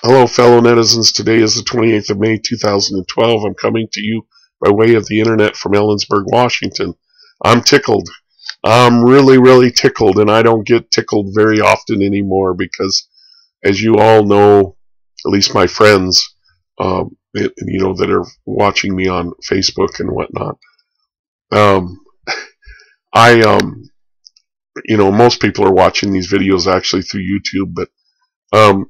Hello, fellow netizens. Today is the 28th of May, 2012. I'm coming to you by way of the internet from Ellensburg, Washington. I'm tickled. I'm really, really tickled, and I don't get tickled very often anymore because, as you all know, at least my friends, that are watching me on Facebook and whatnot, um, I, most people are watching these videos actually through YouTube, but um,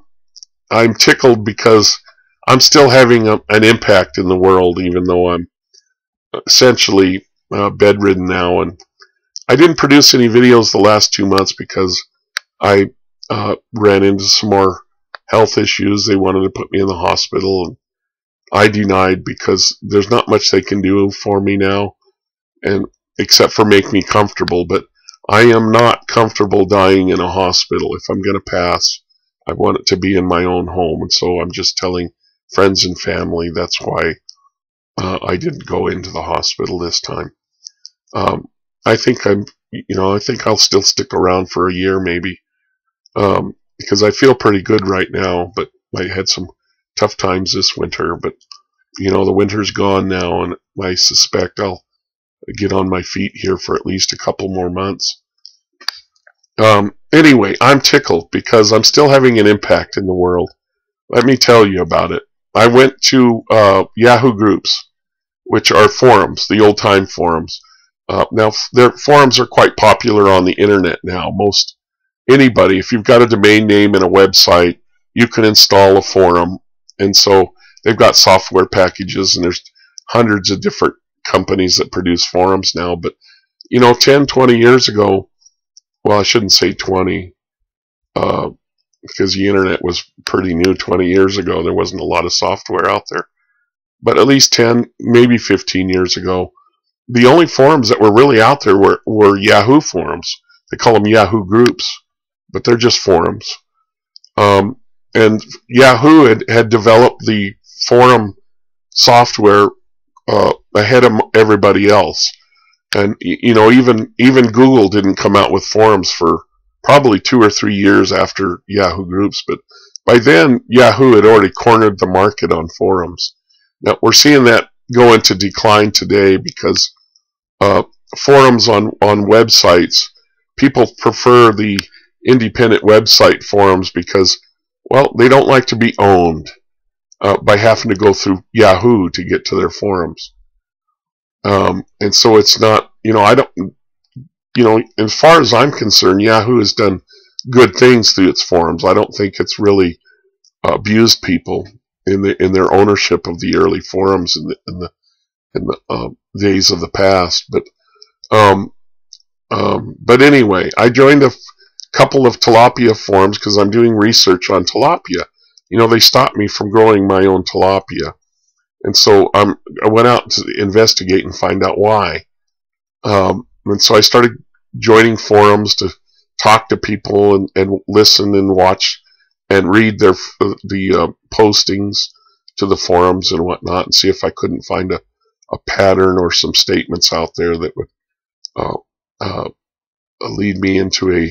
I'm tickled because I'm still having an impact in the world, even though I'm essentially bedridden now. And I didn't produce any videos the last 2 months because I ran into some more health issues. They wanted to put me in the hospital, and I denied because there's not much they can do for me now, and except for make me comfortable. But I am not comfortable dying in a hospital. If I'm going to pass, I want it to be in my own home. And so I'm just telling friends and family that's why I didn't go into the hospital this time. I think I think I'll still stick around for a year maybe, because I feel pretty good right now. But I had some tough times this winter. But the winter's gone now, and I suspect I'll get on my feet here for at least a couple more months. Anyway, I'm tickled because I'm still having an impact in the world. Let me tell you about it. I went to Yahoo groups, which are forums, the old-time forums. Now, their forums are quite popular on the internet now. Most anybody, if you've got a domain name and a website, you can install a forum. And so they've got software packages, and there's hundreds of different companies that produce forums now. But 10, 20 years ago, well, I shouldn't say 20, because the internet was pretty new 20 years ago. There wasn't a lot of software out there. But at least 10, maybe 15 years ago, the only forums that were really out there were Yahoo forums. They call them Yahoo groups, but they're just forums. And Yahoo had developed the forum software ahead of everybody else. And even Google didn't come out with forums for probably 2 or 3 years after Yahoo groups, but by then Yahoo had already cornered the market on forums. Now we're seeing that go into decline today because forums on websites, people prefer the independent website forums because, well, they don't like to be owned by having to go through Yahoo to get to their forums. And so it's not, I don't, as far as I'm concerned, Yahoo has done good things through its forums. I don't think it's really abused people in their ownership of the early forums in the days of the past. But anyway, I joined a couple of tilapia forums because I'm doing research on tilapia. They stopped me from growing my own tilapia. And so I went out to investigate and find out why. And so I started joining forums to talk to people and listen and watch and read the postings to the forums and whatnot, and see if I couldn't find a pattern or some statements out there that would lead me into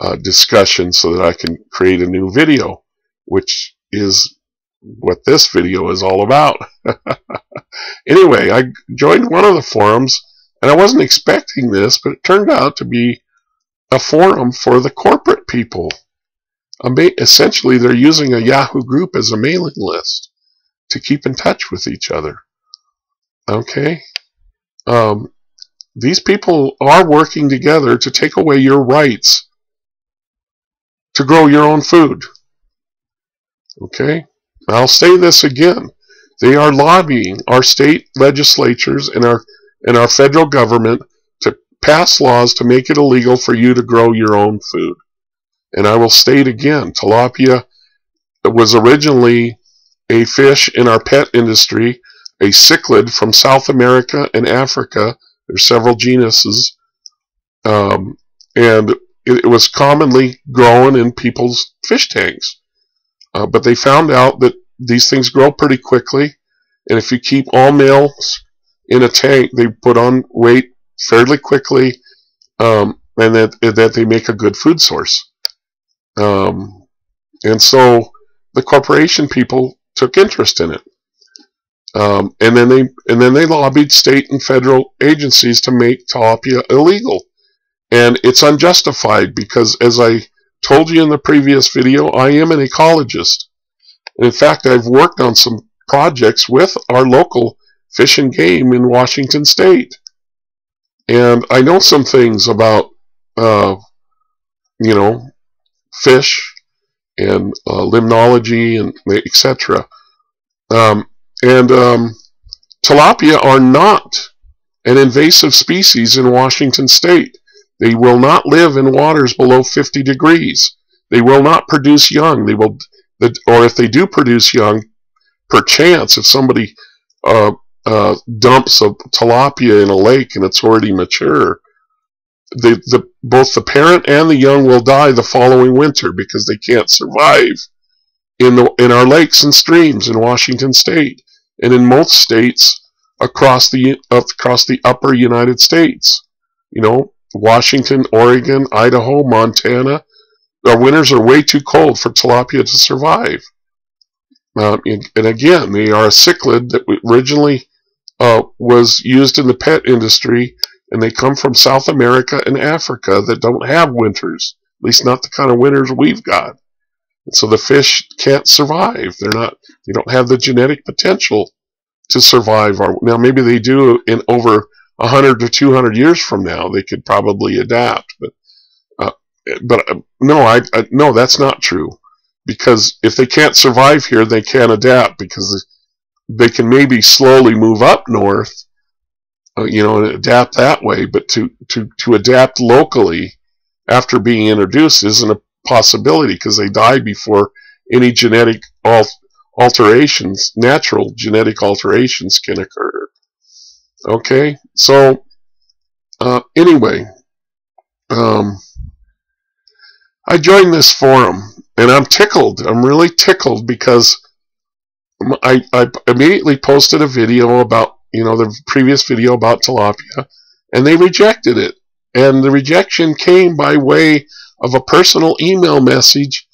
a discussion so that I can create a new video, which is what this video is all about. Anyway, I joined one of the forums, and I wasn't expecting this, but it turned out to be a forum for the corporate people. Essentially, they're using a Yahoo group as a mailing list to keep in touch with each other. Okay? These people are working together to take away your rights to grow your own food. Okay? I'll say this again. They are lobbying our state legislatures and our federal government to pass laws to make it illegal for you to grow your own food. And I will state again, tilapia was originally a fish in our pet industry, a cichlid from South America and Africa. There's several genuses, and it was commonly grown in people's fish tanks. But they found out that these things grow pretty quickly, and if you keep all males in a tank, they put on weight fairly quickly, and that they make a good food source. And so the corporation people took interest in it. And then they lobbied state and federal agencies to make tilapia illegal. And it's unjustified because, as I told you in the previous video, I am an ecologist. And in fact, I've worked on some projects with our local Fish and Game in Washington State. And I know some things about, fish and limnology and etc. Tilapia are not an invasive species in Washington State. They will not live in waters below 50 degrees. They will not produce young. Or if they do produce young, perchance, if somebody dumps a tilapia in a lake and it's already mature, both the parent and the young will die the following winter because they can't survive in our lakes and streams in Washington State and in most states across the upper United States. Washington, Oregon, Idaho, Montana. Our winters are way too cold for tilapia to survive. And again, they are a cichlid that originally was used in the pet industry, and they come from South America and Africa that don't have winters, at least not the kind of winters we've got. And so the fish can't survive. They don't have the genetic potential to survive. Now maybe they do in over 100 to 200 years from now. They could probably adapt, but no, that's not true. Because if they can't survive here, they can't adapt because they can maybe slowly move up north, and adapt that way. But to adapt locally after being introduced isn't a possibility because they die before any genetic alterations, natural genetic alterations, can occur. Okay, so anyway, I joined this forum, and I'm tickled. I'm really tickled because I immediately posted a video about, the previous video about tilapia, and they rejected it. And the rejection came by way of a personal email message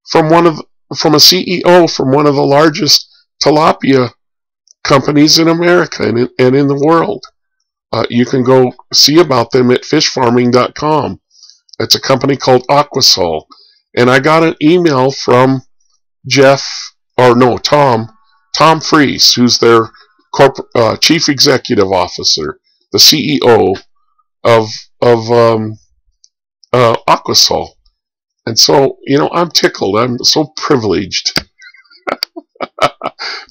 from a CEO from one of the largest tilapia companies in America and in the world. You can go see about them at fishfarming.com. It's a company called Aquasol. And I got an email from Tom Freese, who's their chief executive officer, the CEO of Aquasol. And so, I'm tickled. I'm so privileged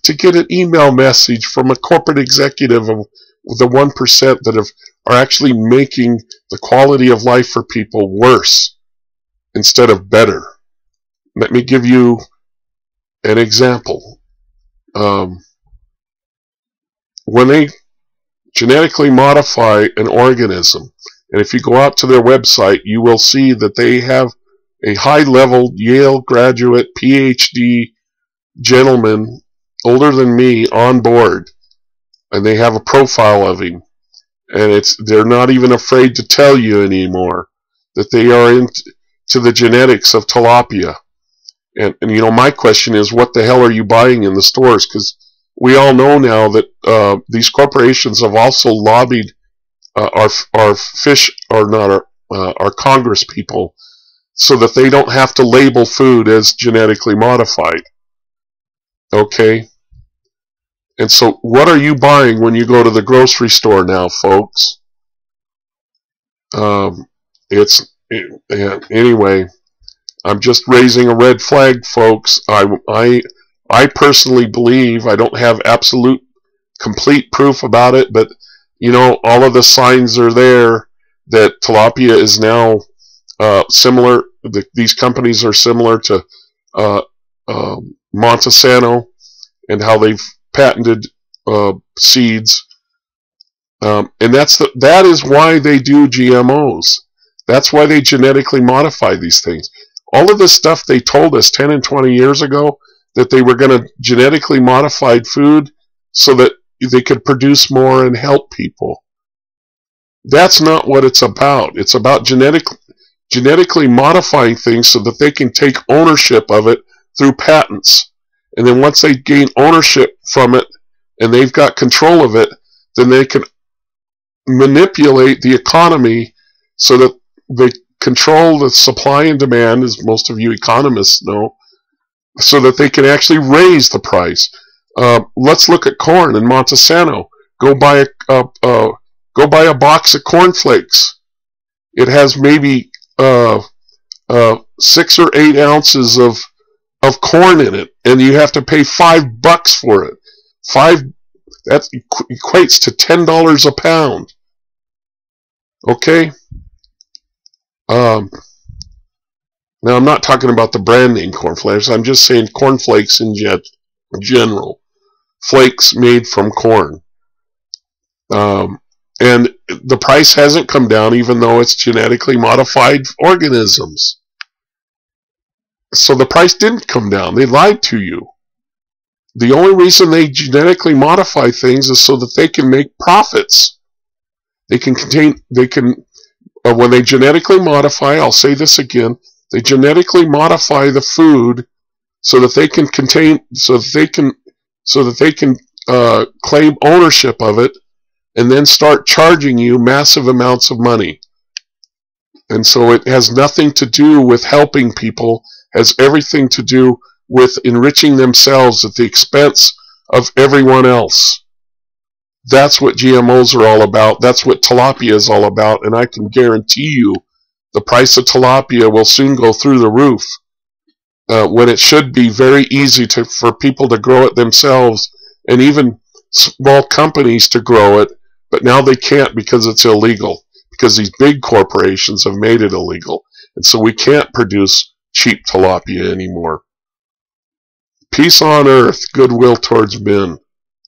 to get an email message from a corporate executive of the 1% that are actually making the quality of life for people worse instead of better. Let me give you an example. When they genetically modify an organism, and if you go out to their website, you will see that they have a high-level Yale graduate PhD gentleman, older than me, on board, and they have a profile of him, and they're not even afraid to tell you anymore that they are into the genetics of tilapia. And my question is, what the hell are you buying in the stores? Because we all know now that these corporations have also lobbied our fish, or not our Congress people, so that they don't have to label food as genetically modified. Okay? And so what are you buying when you go to the grocery store now, folks? Anyway, I'm just raising a red flag, folks. I personally believe, I don't have absolute complete proof about it, but all of the signs are there that tilapia is now similar. These companies are similar to Monsanto and how they've patented seeds, and that is why they do GMOs. That's why they genetically modify these things. All of this stuff they told us 10 and 20 years ago, that they were going to genetically modify food so that they could produce more and help people. That's not what it's about. It's about genetically modifying things so that they can take ownership of it through patents. And then once they gain ownership from it and they've got control of it, then they can manipulate the economy so that they control the supply and demand, as most of you economists know, so that they can actually raise the price. Let's look at corn in Montesano. Go buy a box of cornflakes. It has maybe 6 or 8 ounces of corn in it, and you have to pay $5 for it. That equates to $10 a pound. Okay. Now I'm not talking about the brand name cornflakes. I'm just saying cornflakes in general, flakes made from corn. And the price hasn't come down, even though it's genetically modified organisms. So the price didn't come down. They lied to you. The only reason they genetically modify things is so that they can make profits. When they genetically modify, I'll say this again, they genetically modify the food so that they can claim ownership of it, and then start charging you massive amounts of money. And so it has nothing to do with helping people, has everything to do with enriching themselves at the expense of everyone else. That's what GMOs are all about. That's what tilapia is all about. And I can guarantee you the price of tilapia will soon go through the roof, when it should be very easy for people to grow it themselves, and even small companies to grow it. But now they can't because it's illegal, because these big corporations have made it illegal. And so we can't produce cheap tilapia anymore. Peace on earth, goodwill towards men.